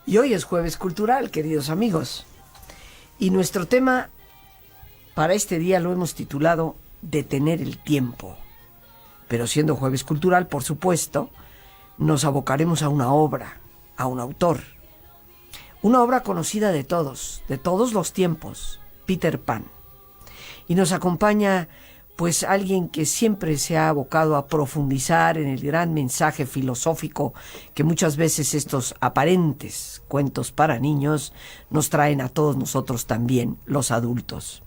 Y hoy es Jueves Cultural, queridos amigos. Y nuestro tema para este día lo hemos titulado Detener el tiempo. Pero siendo Jueves Cultural, por supuesto, nos abocaremos a una obra, a un autor. Una obra conocida de todos los tiempos, Peter Pan. Y nos acompaña pues alguien que siempre se ha abocado a profundizar en el gran mensaje filosófico que muchas veces estos aparentes cuentos para niños nos traen a todos nosotros también, los adultos.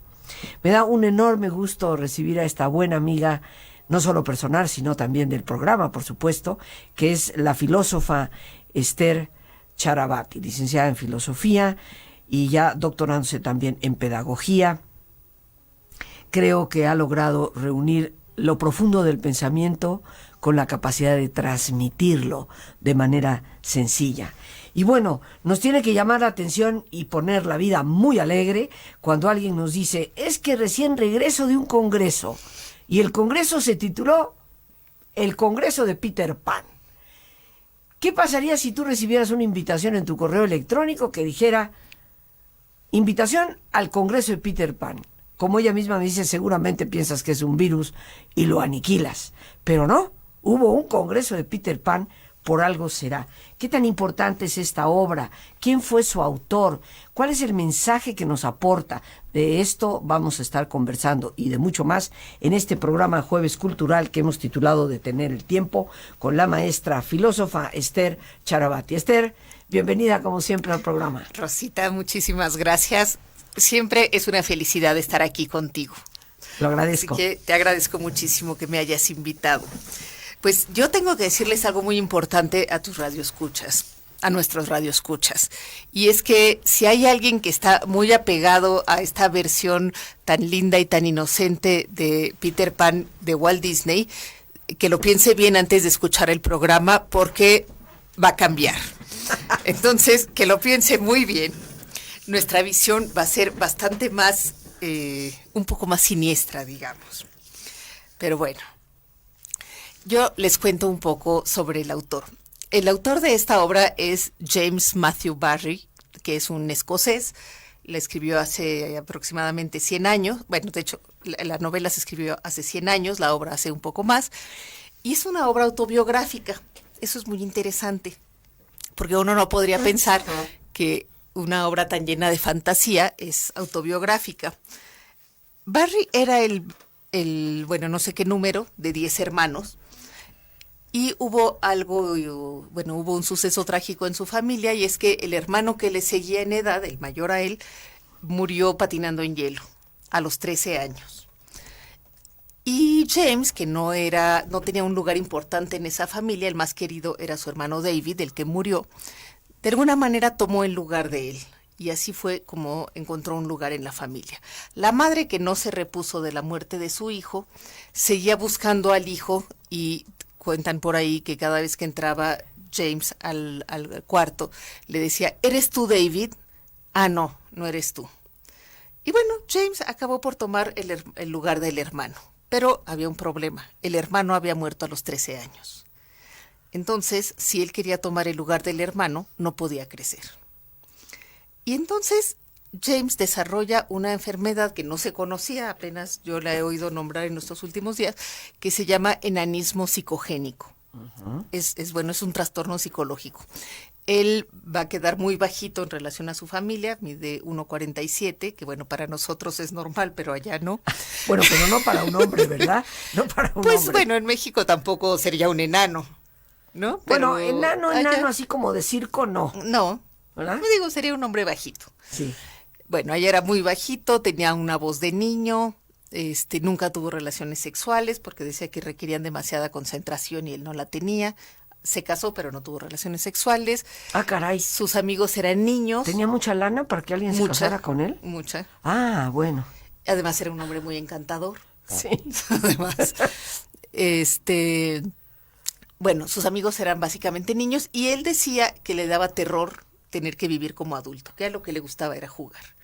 Me da un enorme gusto recibir a esta buena amiga, no solo personal, sino también del programa, por supuesto, que es la filósofa Esther Charavati, licenciada en filosofía y ya doctorándose también en pedagogía. Creo que ha logrado reunir lo profundo del pensamiento con la capacidad de transmitirlo de manera sencilla. Y bueno, nos tiene que llamar la atención y poner la vida muy alegre cuando alguien nos dice, es que recién regreso de un congreso. Y el congreso se tituló El Congreso de Peter Pan. ¿Qué pasaría si tú recibieras una invitación en tu correo electrónico que dijera, invitación al Congreso de Peter Pan? Como ella misma me dice, seguramente piensas que es un virus y lo aniquilas. Pero no, hubo un congreso de Peter Pan, por algo será. ¿Qué tan importante es esta obra? ¿Quién fue su autor? ¿Cuál es el mensaje que nos aporta? De esto vamos a estar conversando y de mucho más en este programa Jueves Cultural que hemos titulado Detener el Tiempo con la maestra filósofa Esther Charavati. Esther, bienvenida como siempre al programa. Rosita, muchísimas gracias. Siempre es una felicidad estar aquí contigo. Lo agradezco. Así que te agradezco muchísimo que me hayas invitado. Pues yo tengo que decirles algo muy importante a tus radioescuchas, a nuestros radioescuchas. Y es que si hay alguien que está muy apegado a esta versión tan linda y tan inocente de Peter Pan de Walt Disney, que lo piense bien antes de escuchar el programa porque va a cambiar. Entonces, que lo piense muy bien. Nuestra visión va a ser bastante más, un poco más siniestra, digamos. Pero bueno, yo les cuento un poco sobre el autor. El autor de esta obra es James Matthew Barrie, que es un escocés. La escribió hace aproximadamente 100 años. Bueno, de hecho, la novela se escribió hace 100 años, la obra hace un poco más. Y es una obra autobiográfica. Eso es muy interesante, porque uno no podría pensar que una obra tan llena de fantasía es autobiográfica. Barrie era bueno, no sé qué número, de 10 hermanos, y hubo un suceso trágico en su familia, y es que el hermano que le seguía en edad, el mayor a él, murió patinando en hielo a los 13 años. Y James, que no tenía un lugar importante en esa familia, el más querido era su hermano David, el que murió, de alguna manera tomó el lugar de él, y así fue como encontró un lugar en la familia. La madre, que no se repuso de la muerte de su hijo, seguía buscando al hijo, y cuentan por ahí que cada vez que entraba James al cuarto, le decía, ¿eres tú, David? Ah, no eres tú. Y bueno, James acabó por tomar el lugar del hermano, pero había un problema, el hermano había muerto a los 13 años. Entonces, si él quería tomar el lugar del hermano, no podía crecer. Y entonces James desarrolla una enfermedad que no se conocía, apenas yo la he oído nombrar en estos últimos días, que se llama enanismo psicogénico. Uh-huh. Es un trastorno psicológico. Él va a quedar muy bajito en relación a su familia, mide 1,47, que bueno, para nosotros es normal, pero allá no. Bueno, pero no para un hombre, ¿verdad? No para un pues hombre. Bueno, en México tampoco sería un enano, ¿no? Bueno, pero enano, así como de circo, no. No, ¿verdad? Me digo, sería un hombre bajito. Sí. Bueno, ella era muy bajito, tenía una voz de niño, nunca tuvo relaciones sexuales porque decía que requerían demasiada concentración y él no la tenía. Se casó, pero no tuvo relaciones sexuales. Ah, caray. Sus amigos eran niños. ¿Tenía mucha lana para que alguien se casara con él? Mucha. Ah, bueno. Además era un hombre muy encantador. Sí. Además, bueno, sus amigos eran básicamente niños y él decía que le daba terror tener que vivir como adulto, que a lo que le gustaba era jugar.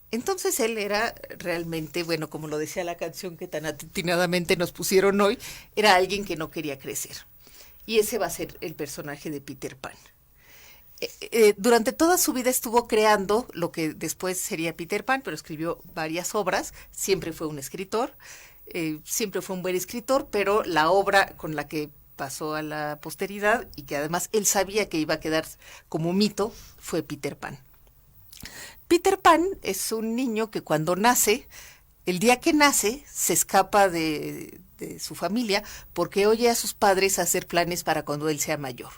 Entonces él era realmente, bueno, como lo decía la canción que tan atinadamente nos pusieron hoy, era alguien que no quería crecer. Y ese va a ser el personaje de Peter Pan. durante toda su vida estuvo creando lo que después sería Peter Pan, pero escribió varias obras, siempre fue un escritor, siempre fue un buen escritor, pero la obra con la que pasó a la posteridad y que además él sabía que iba a quedar como mito fue Peter Pan. Peter Pan es un niño que cuando nace, el día que nace, se escapa de su familia porque oye a sus padres hacer planes para cuando él sea mayor.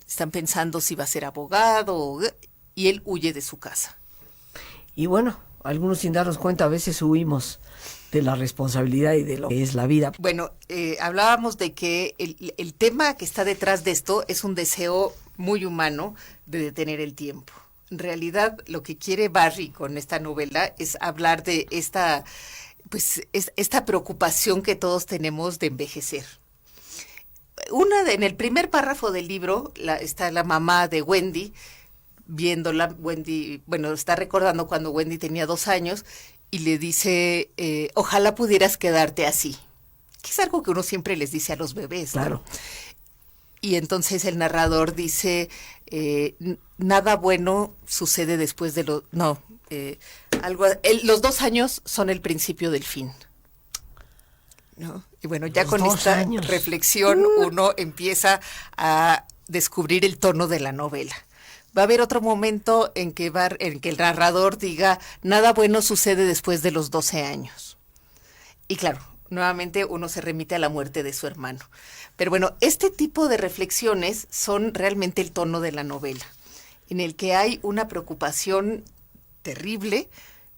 Están pensando si va a ser abogado y él huye de su casa. Y bueno, algunos sin darnos cuenta a veces huimos de la responsabilidad y de lo que es la vida. Bueno, hablábamos de que el tema que está detrás de esto es un deseo muy humano de detener el tiempo. En realidad, lo que quiere Barrie con esta novela es hablar de esta preocupación que todos tenemos de envejecer. En el primer párrafo del libro está la mamá de Wendy, viéndola. Wendy, está recordando cuando Wendy tenía 2 años y le dice, ojalá pudieras quedarte así, que es algo que uno siempre les dice a los bebés, ¿no? Claro. Y entonces el narrador dice, nada bueno sucede después de los... los 2 años son el principio del fin. ¿No? Y bueno, ya con esta reflexión uno empieza a descubrir el tono de la novela. Va a haber otro momento en que el narrador diga, nada bueno sucede después de los 12 años. Y claro, nuevamente uno se remite a la muerte de su hermano. Pero bueno, este tipo de reflexiones son realmente el tono de la novela, en el que hay una preocupación terrible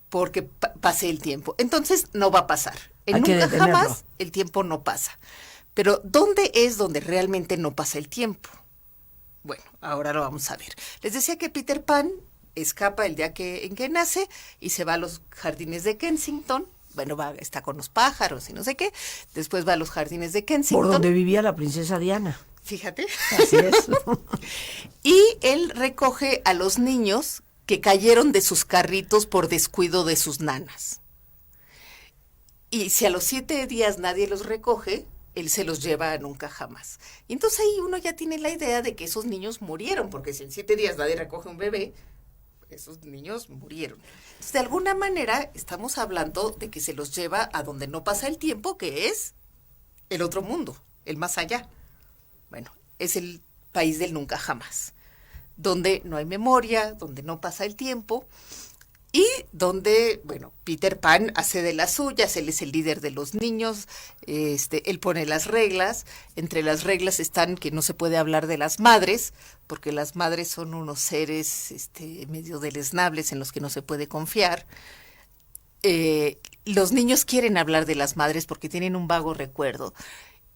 porque pase el tiempo. Entonces no va a pasar. Nunca jamás el tiempo no pasa. Pero ¿dónde es donde realmente no pasa el tiempo? Bueno, ahora lo vamos a ver. Les decía que Peter Pan escapa el día en que nace y se va a los jardines de Kensington. Bueno, está con los pájaros y no sé qué. Después va a los jardines de Kensington. Por donde vivía la princesa Diana. Fíjate. Así es. Y él recoge a los niños que cayeron de sus carritos por descuido de sus nanas. Y si a los 7 días nadie los recoge, él se los lleva a nunca jamás. Y entonces ahí uno ya tiene la idea de que esos niños murieron, porque si en 7 días nadie recoge un bebé, esos niños murieron. Entonces, de alguna manera, estamos hablando de que se los lleva a donde no pasa el tiempo, que es el otro mundo, el más allá. Bueno, es el país del nunca jamás, donde no hay memoria, donde no pasa el tiempo, y donde, Peter Pan hace de las suyas. Él es el líder de los niños, él pone las reglas. Entre las reglas están que no se puede hablar de las madres, porque las madres son unos seres medio deleznables en los que no se puede confiar. Los niños quieren hablar de las madres porque tienen un vago recuerdo.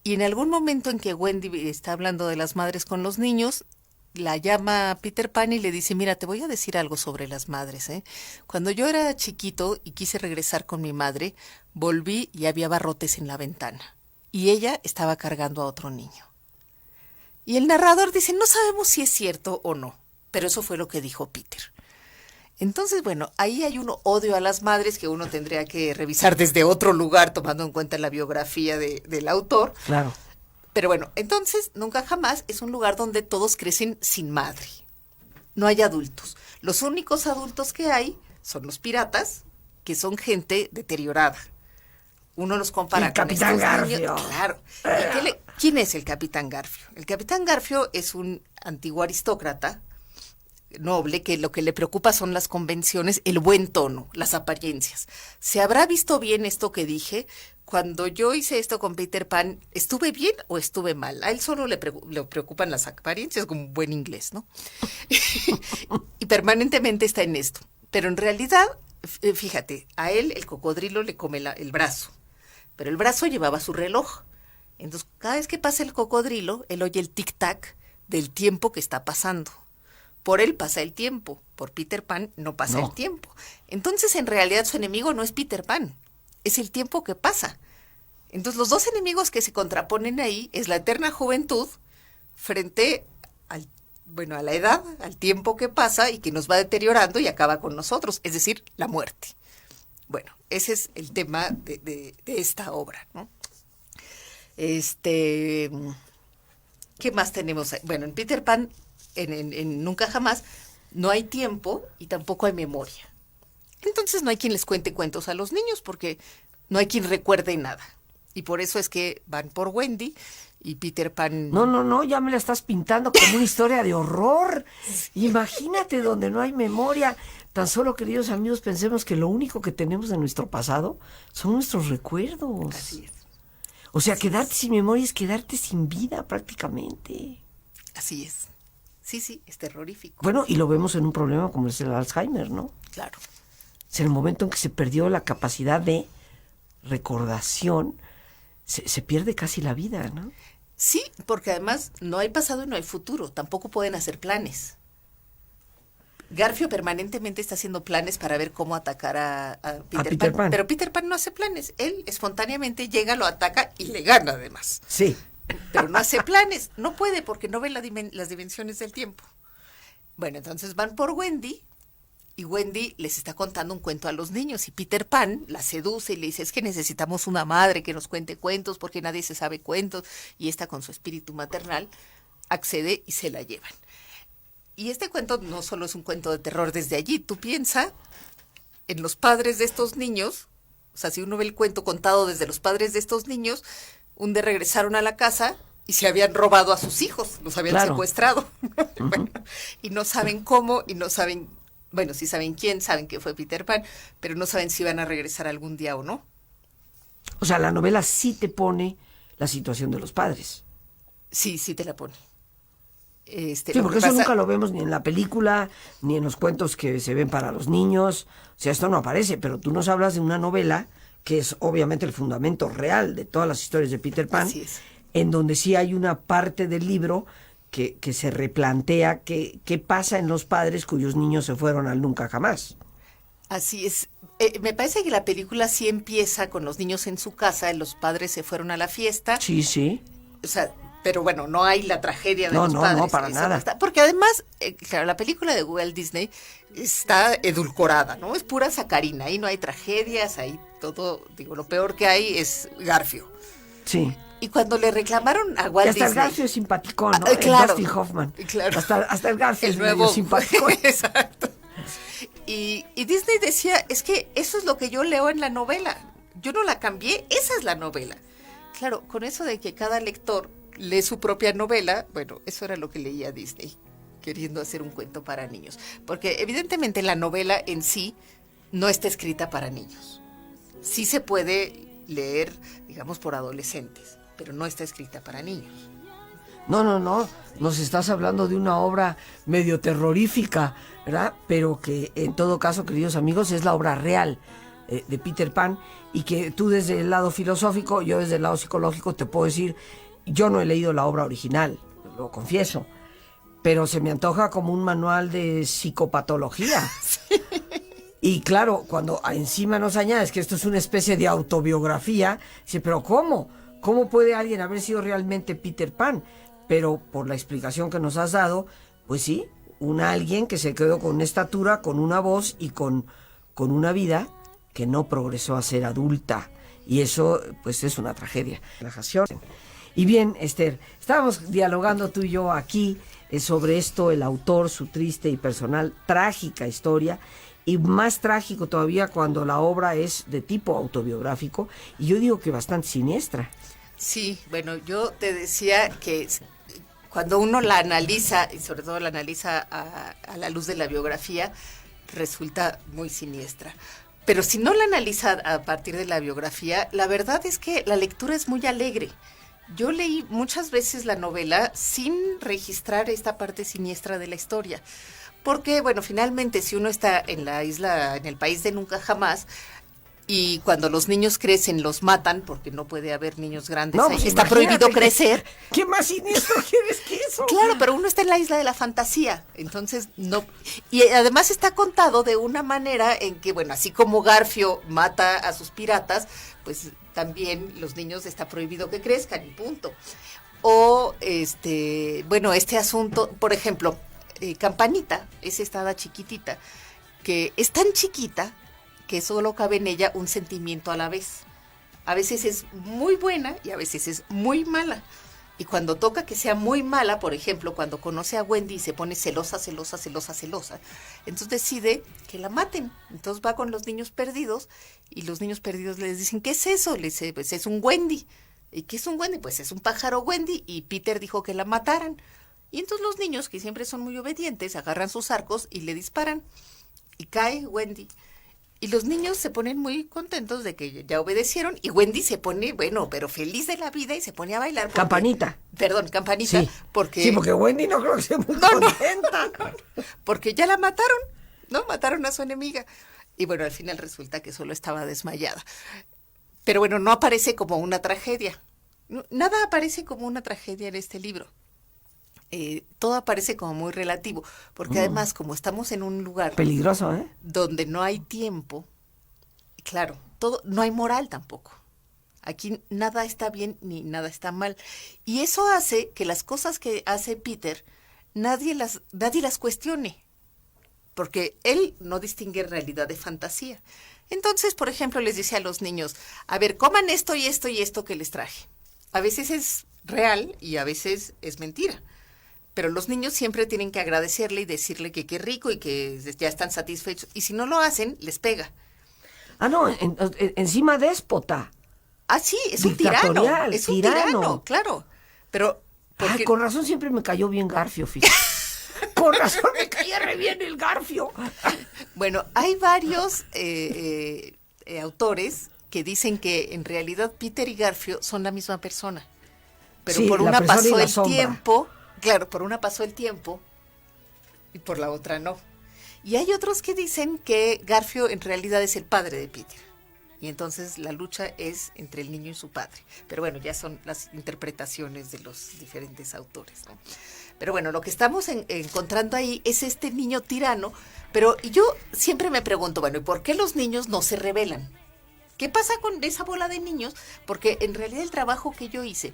Y en algún momento en que Wendy está hablando de las madres con los niños, la llama Peter Pan y le dice, mira, te voy a decir algo sobre las madres, ¿eh? Cuando yo era chiquito y quise regresar con mi madre, volví y había barrotes en la ventana. Y ella estaba cargando a otro niño. Y el narrador dice, no sabemos si es cierto o no, pero eso fue lo que dijo Peter. Entonces, ahí hay un odio a las madres que uno tendría que revisar desde otro lugar, tomando en cuenta la biografía del autor. Claro. Pero entonces, nunca jamás es un lugar donde todos crecen sin madre. No hay adultos. Los únicos adultos que hay son los piratas, que son gente deteriorada. Uno los compara con estos Capitán Garfio. Niños. Claro. ¿Quién es el Capitán Garfio? El Capitán Garfio es un antiguo aristócrata noble que lo que le preocupa son las convenciones, el buen tono, las apariencias. ¿Se habrá visto bien esto que dije? Cuando yo hice esto con Peter Pan, ¿estuve bien o estuve mal? A él solo le preocupan las apariencias, como un buen inglés, ¿no? Y permanentemente está en esto. Pero en realidad, fíjate, a él el cocodrilo le come el brazo, pero el brazo llevaba su reloj. Entonces, cada vez que pasa el cocodrilo, él oye el tic-tac del tiempo que está pasando. Por él pasa el tiempo, por Peter Pan no pasa el tiempo. Entonces, en realidad, su enemigo no es Peter Pan, es el tiempo que pasa. Entonces, los dos enemigos que se contraponen ahí es la eterna juventud frente a la edad, al tiempo que pasa y que nos va deteriorando y acaba con nosotros, es decir, la muerte. Bueno, ese es el tema de esta obra, ¿no? ¿Qué más tenemos? En Peter Pan en Nunca Jamás, no hay tiempo y tampoco hay memoria. Entonces no hay quien les cuente cuentos a los niños porque no hay quien recuerde nada. Y por eso es que van por Wendy y Peter Pan... No, ya me la estás pintando como una historia de horror. Imagínate donde no hay memoria. Tan solo, queridos amigos, pensemos que lo único que tenemos de nuestro pasado son nuestros recuerdos. Así es. O sea, quedarte sin memoria es quedarte sin vida prácticamente. Así es. Sí, es terrorífico. Bueno, y lo vemos en un problema como es el Alzheimer, ¿no? Claro. Es el momento en que se perdió la capacidad de recordación, se pierde casi la vida, ¿no? Sí, porque además no hay pasado y no hay futuro, tampoco pueden hacer planes. Garfio permanentemente está haciendo planes para ver cómo atacar a Peter Pan, pero Peter Pan no hace planes, él espontáneamente llega, lo ataca y le gana además. Sí. Pero no hace planes, no puede porque no ve las dimensiones del tiempo. Bueno, entonces van por Wendy y Wendy les está contando un cuento a los niños y Peter Pan la seduce y le dice, es que necesitamos una madre que nos cuente cuentos porque nadie se sabe cuentos, y esta con su espíritu maternal accede y se la llevan. Y este cuento no solo es un cuento de terror desde allí, tú piensa en los padres de estos niños, o sea, si uno ve el cuento contado desde los padres de estos niños, un día regresaron a la casa y se habían robado a sus hijos, los habían secuestrado. Bueno, y no saben cómo, y no saben, bueno, sí saben quién, saben que fue Peter Pan, pero no saben si van a regresar algún día o no. O sea, la novela sí te pone la situación de los padres. Sí te la pone. Sí, porque eso nunca lo vemos ni en la película, ni en los cuentos que se ven para los niños. O sea, esto no aparece, pero tú nos hablas de una novela que es obviamente el fundamento real de todas las historias de Peter Pan, en donde sí hay una parte del libro que se replantea qué pasa en los padres cuyos niños se fueron al nunca jamás. Así es. Me parece que la película sí empieza con los niños en su casa, los padres se fueron a la fiesta. Sí. O sea, pero bueno, no hay la tragedia de los padres. No, para nada. Porque además, claro, la película de Walt Disney está edulcorada, ¿no? Es pura sacarina, ahí no hay tragedias, ahí todo, digo, lo peor que hay es Garfio. Sí. Y cuando le reclamaron a Walt Disney... Hasta el Garfio es simpaticón, ¿no? Claro. Dustin Hoffman. Claro. Hasta el Garfio es nuevo simpaticón. Exacto. Y Disney decía, es que eso es lo que yo leo en la novela. Yo no la cambié, esa es la novela. Claro, con eso de que cada lector lee su propia novela, bueno, eso era lo que leía Disney, queriendo hacer un cuento para niños. Porque evidentemente la novela en sí no está escrita para niños. Sí se puede leer, digamos, por adolescentes, pero no está escrita para niños. No, nos estás hablando de una obra medio terrorífica, ¿verdad? Pero que en todo caso, queridos amigos, es la obra real de Peter Pan, y que tú desde el lado filosófico, yo desde el lado psicológico te puedo decir, yo no he leído la obra original, lo confieso, pero se me antoja como un manual de psicopatología. Sí. Y claro, cuando encima nos añades que esto es una especie de autobiografía, dice, pero ¿cómo? ¿Cómo puede alguien haber sido realmente Peter Pan? Pero por la explicación que nos has dado, pues sí, alguien que se quedó con una estatura, con una voz y con una vida que no progresó a ser adulta. Y eso, pues, es una tragedia. Y bien, Esther, estábamos dialogando tú y yo aquí sobre esto, el autor, su triste y personal, trágica historia, y más trágico todavía cuando la obra es de tipo autobiográfico, y yo digo que bastante siniestra. Sí, bueno, yo te decía que cuando uno la analiza, y sobre todo la analiza a la luz de la biografía, resulta muy siniestra. Pero si no la analiza a partir de la biografía, la verdad es que la lectura es muy alegre. Yo leí muchas veces la novela sin registrar esta parte siniestra de la historia. Porque, bueno, finalmente si uno está en la isla, en el país de nunca jamás, y cuando los niños crecen los matan, porque no puede haber niños grandes, no, ahí pues está prohibido crecer. ¿Qué más siniestro quieres que eso? Claro, pero uno está en la isla de la fantasía, entonces no. Y además está contado de una manera en que, bueno, así como Garfio mata a sus piratas, pues también los niños está prohibido que crezcan y punto. O, bueno, este asunto, por ejemplo, Campanita es esta hada chiquitita, que es tan chiquita que solo cabe en ella un sentimiento a la vez. A veces es muy buena y a veces es muy mala. Y cuando toca que sea muy mala, por ejemplo, cuando conoce a Wendy y se pone celosa, celosa, celosa, celosa, entonces decide que la maten. Entonces va con los niños perdidos y los niños perdidos les dicen, ¿qué es eso? Le dice, pues es un Wendy. ¿Y qué es un Wendy? Pues es un pájaro Wendy y Peter dijo que la mataran. Y entonces los niños, que siempre son muy obedientes, agarran sus arcos y le disparan. Y cae Wendy. Y los niños se ponen muy contentos de que ya obedecieron y Wendy se pone, bueno, pero feliz de la vida y se pone a bailar. Porque, Campanita. Perdón, campanita. Sí. Porque, sí, porque Wendy no creo que sea muy contenta. Porque ya la mataron, ¿no? Mataron a su enemiga. Y bueno, al final resulta que solo estaba desmayada. Pero bueno, no aparece como una tragedia. Nada aparece como una tragedia en este libro. Todo aparece como muy relativo, porque además como estamos en un lugar peligroso, donde no hay tiempo, claro, todo, no hay moral tampoco. Aquí nada está bien ni nada está mal. Y eso hace que las cosas que hace Peter, nadie las cuestione, porque él no distingue realidad de fantasía. Entonces, por ejemplo, les dice a los niños, a ver, coman esto y esto y esto que les traje. A veces es real y a veces es mentira. Pero los niños siempre tienen que agradecerle y decirle que qué rico y que ya están satisfechos. Y si no lo hacen, les pega. Ah, no, encima déspota. Ah, sí, es un tirano. Es un tirano, claro. Pero porque... con razón siempre me cayó bien Garfio, fíjate. Con razón me caía re bien el Garfio. Bueno, hay varios autores que dicen que en realidad Peter y Garfio son la misma persona. Pero sí, por una pasó el tiempo... Claro, por una pasó el tiempo y por la otra no. Y hay otros que dicen que Garfio en realidad es el padre de Peter. Y entonces la lucha es entre el niño y su padre. Pero bueno, ya son las interpretaciones de los diferentes autores, ¿no? Pero bueno, lo que estamos encontrando ahí es este niño tirano. Pero yo siempre me pregunto, bueno, ¿y por qué los niños no se rebelan? ¿Qué pasa con esa bola de niños? Porque en realidad el trabajo que yo hice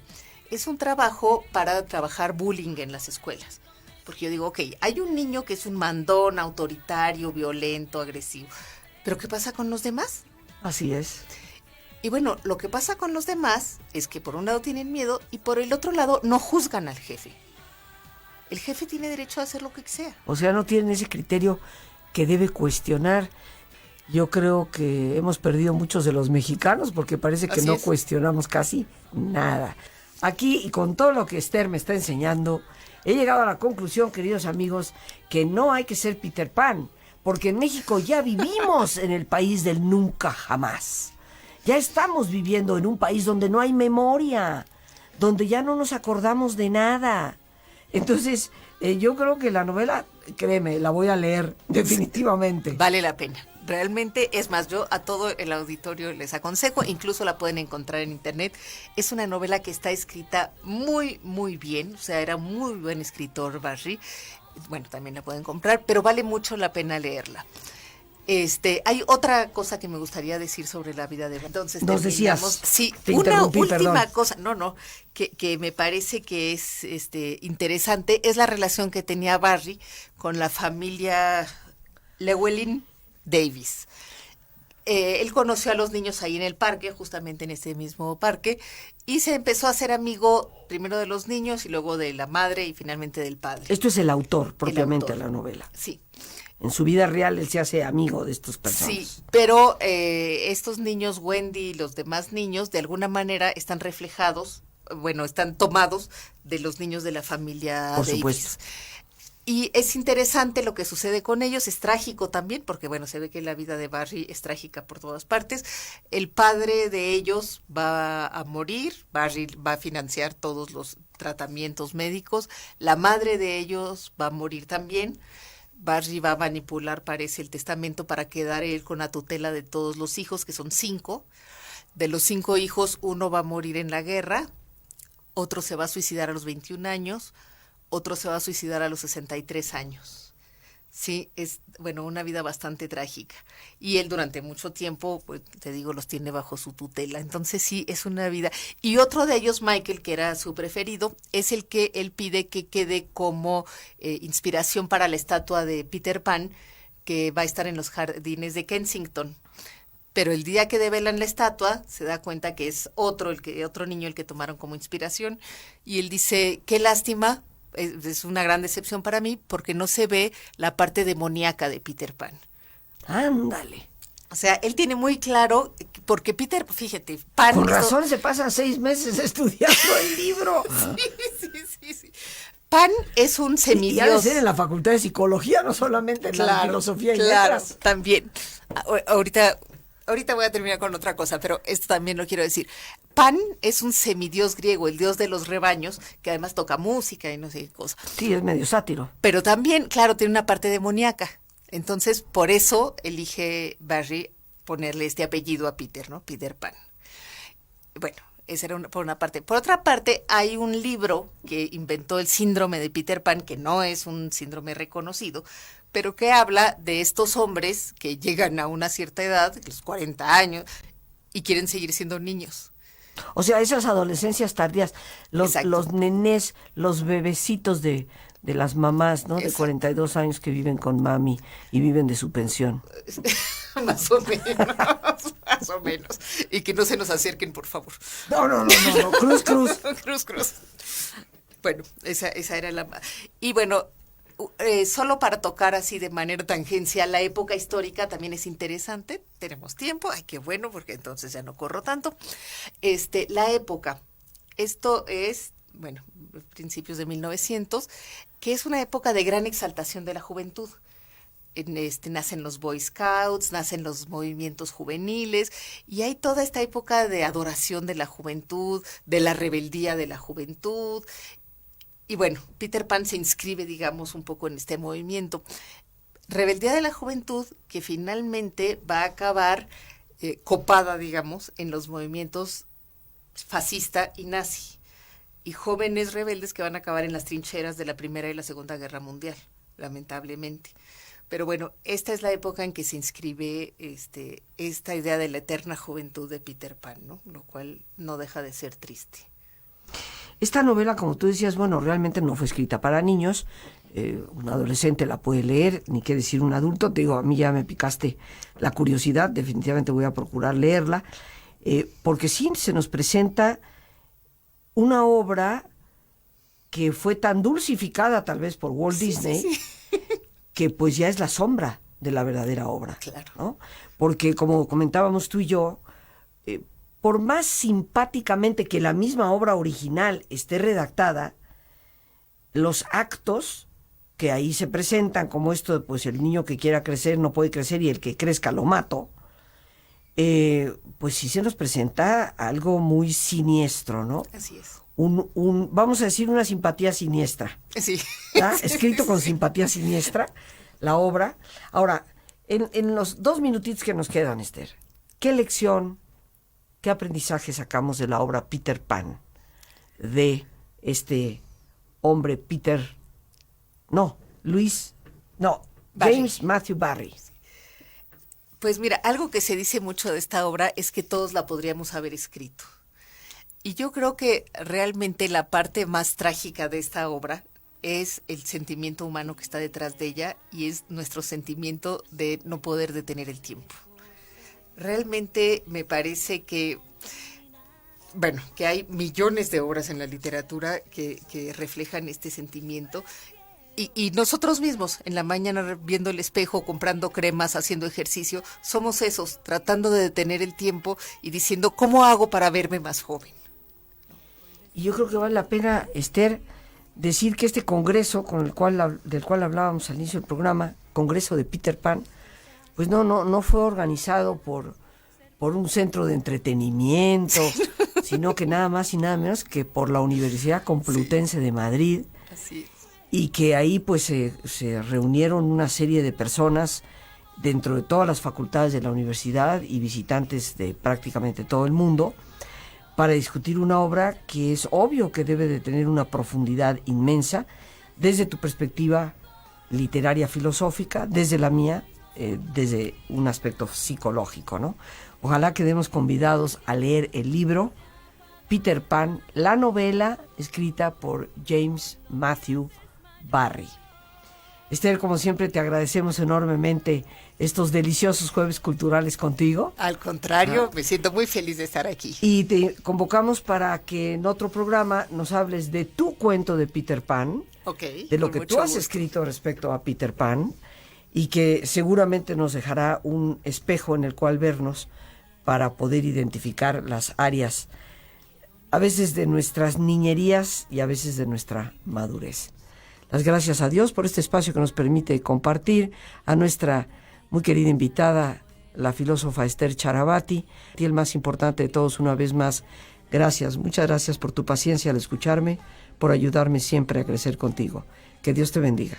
es un trabajo para trabajar bullying en las escuelas. Porque yo digo, ok, hay un niño que es un mandón, autoritario, violento, agresivo. ¿Pero qué pasa con los demás? Así es. Y bueno, lo que pasa con los demás es que por un lado tienen miedo y por el otro lado no juzgan al jefe. El jefe tiene derecho a hacer lo que sea. O sea, no tienen ese criterio que debe cuestionar. Yo creo que hemos perdido muchos de los mexicanos porque parece que no cuestionamos casi nada. Aquí, y con todo lo que Esther me está enseñando, he llegado a la conclusión, queridos amigos, que no hay que ser Peter Pan, porque en México ya vivimos en el país del nunca jamás. Ya estamos viviendo en un país donde no hay memoria, donde ya no nos acordamos de nada. Entonces, yo creo que la novela, créeme, la voy a leer definitivamente. Vale la pena. Realmente, es más, yo a todo el auditorio les aconsejo, incluso la pueden encontrar en internet. Es una novela que está escrita muy, muy bien, o sea, era muy buen escritor Barry. Bueno, también la pueden comprar, pero vale mucho la pena leerla. Hay otra cosa que me gustaría decir sobre la vida de Barry. Entonces, nos decías. Sí, una última cosa, que me parece que es interesante, es la relación que tenía Barry con la familia Llewellyn Davis. Él conoció a los niños ahí en el parque, justamente en ese mismo parque, y se empezó a hacer amigo primero de los niños y luego de la madre y finalmente del padre. Esto es el autor, propiamente, de la novela. Sí. En su vida real él se hace amigo de estos personajes. Sí, pero estos niños, Wendy y los demás niños, de alguna manera están reflejados, bueno, están tomados de los niños de la familia Davis. Por supuesto. Y es interesante lo que sucede con ellos, es trágico también, porque bueno, se ve que la vida de Barry es trágica por todas partes. El padre de ellos va a morir, Barry va a financiar todos los tratamientos médicos, la madre de ellos va a morir también. Barry va a manipular, parece, el testamento para quedar él con la tutela de todos los hijos, que son 5. De los 5 hijos, uno va a morir en la guerra, otro se va a suicidar a los 21 años, otro se va a suicidar a los 63 años. Sí, es, bueno, una vida bastante trágica. Y él durante mucho tiempo, pues, te digo, los tiene bajo su tutela. Entonces sí, es una vida. Y otro de ellos, Michael, que era su preferido, es el que él pide que quede como inspiración para la estatua de Peter Pan, que va a estar en los jardines de Kensington. pero el día que develan la estatua se da cuenta que es otro niño el que tomaron como inspiración, y él dice, qué lástima, es una gran decepción para mí porque no se ve la parte demoníaca de Peter Pan. Ándale. O sea, él tiene muy claro, porque fíjate, Pan... Con razón se pasan 6 meses estudiando el libro. Sí. Pan es un Y semidios. ha de ser en la Facultad de Psicología, no solamente en la filosofía y letras. También. Ahorita voy a terminar con otra cosa, pero esto también lo quiero decir. Pan es un semidios griego, el dios de los rebaños, que además toca música y no sé qué cosa. Sí, es medio sátiro. Pero también, claro, tiene una parte demoníaca. Entonces, por eso elige Barry ponerle este apellido a Peter, ¿no? Peter Pan. Bueno, esa era por una parte. Por otra parte, hay un libro que inventó el síndrome de Peter Pan, que no es un síndrome reconocido, pero que habla de estos hombres que llegan a una cierta edad, los 40 años, y quieren seguir siendo niños. O sea, esas adolescencias tardías, los nenés, los bebecitos de las mamás, ¿no? De 42 años que viven con mami y viven de su pensión. Más o menos. Y que no se nos acerquen, por favor. No. Cruz. Bueno, esa era la... Y bueno, solo para tocar así de manera tangencial la época histórica también es interesante. Tenemos tiempo, ay, qué bueno, porque entonces ya no corro tanto. La época, esto es, bueno, principios de 1900, que es una época de gran exaltación de la juventud. Nacen los Boy Scouts, nacen los movimientos juveniles, y hay toda esta época de adoración de la juventud, de la rebeldía de la juventud. Y bueno, Peter Pan se inscribe, digamos, un poco en este movimiento. Rebeldía de la juventud que finalmente va a acabar copada, digamos, en los movimientos fascista y nazi. Y jóvenes rebeldes que van a acabar en las trincheras de la Primera y la Segunda Guerra Mundial, lamentablemente. Pero bueno, esta es la época en que se inscribe esta idea de la eterna juventud de Peter Pan, ¿no? Lo cual no deja de ser triste. Esta novela, como tú decías, bueno, realmente no fue escrita para niños. Un adolescente la puede leer, ni qué decir un adulto. Te digo, a mí ya me picaste la curiosidad, definitivamente voy a procurar leerla, porque sí se nos presenta una obra que fue tan dulcificada tal vez por Walt Disney, sí. Que pues ya es la sombra de la verdadera obra. Claro. ¿No? Porque como comentábamos tú y yo, por más simpáticamente que la misma obra original esté redactada, los actos que ahí se presentan, como esto de pues el niño que quiera crecer no puede crecer y el que crezca lo mato, pues sí se nos presenta algo muy siniestro, ¿no? Así es. Vamos a decir una simpatía siniestra. Sí. Escrito con simpatía siniestra, la obra. Ahora, en los 2 minutitos que nos quedan, Esther, ¿qué lección, qué aprendizaje sacamos de la obra Peter Pan? De este hombre James Matthew Barrie. Pues mira, algo que se dice mucho de esta obra es que todos la podríamos haber escrito. Y yo creo que realmente la parte más trágica de esta obra es el sentimiento humano que está detrás de ella y es nuestro sentimiento de no poder detener el tiempo. Realmente me parece que, bueno, que hay millones de obras en la literatura que reflejan este sentimiento. Y nosotros mismos, en la mañana viendo el espejo, comprando cremas, haciendo ejercicio, somos esos, tratando de detener el tiempo y diciendo, ¿cómo hago para verme más joven? Y yo creo que vale la pena, Esther, decir que este congreso del cual hablábamos al inicio del programa, Congreso de Peter Pan, pues no fue organizado por un centro de entretenimiento, sino que nada más y nada menos que por la Universidad Complutense de Madrid. Así es. Y que ahí pues se reunieron una serie de personas dentro de todas las facultades de la universidad y visitantes de prácticamente todo el mundo, para discutir una obra que es obvio que debe de tener una profundidad inmensa desde tu perspectiva literaria filosófica, desde la mía, desde un aspecto psicológico, ¿no? Ojalá quedemos convidados a leer el libro Peter Pan, la novela escrita por James Matthew Barrie. Esther, como siempre, te agradecemos enormemente estos deliciosos jueves culturales contigo. Al contrario, me siento muy feliz de estar aquí. Y te convocamos para que en otro programa nos hables de tu cuento de Peter Pan, de lo que tú has escrito respecto a Peter Pan, y que seguramente nos dejará un espejo en el cual vernos para poder identificar las áreas, a veces de nuestras niñerías y a veces de nuestra madurez. Las gracias a Dios por este espacio que nos permite compartir, a nuestra muy querida invitada, la filósofa Esther Charabati, y el más importante de todos, una vez más, gracias, muchas gracias por tu paciencia al escucharme, por ayudarme siempre a crecer contigo. Que Dios te bendiga.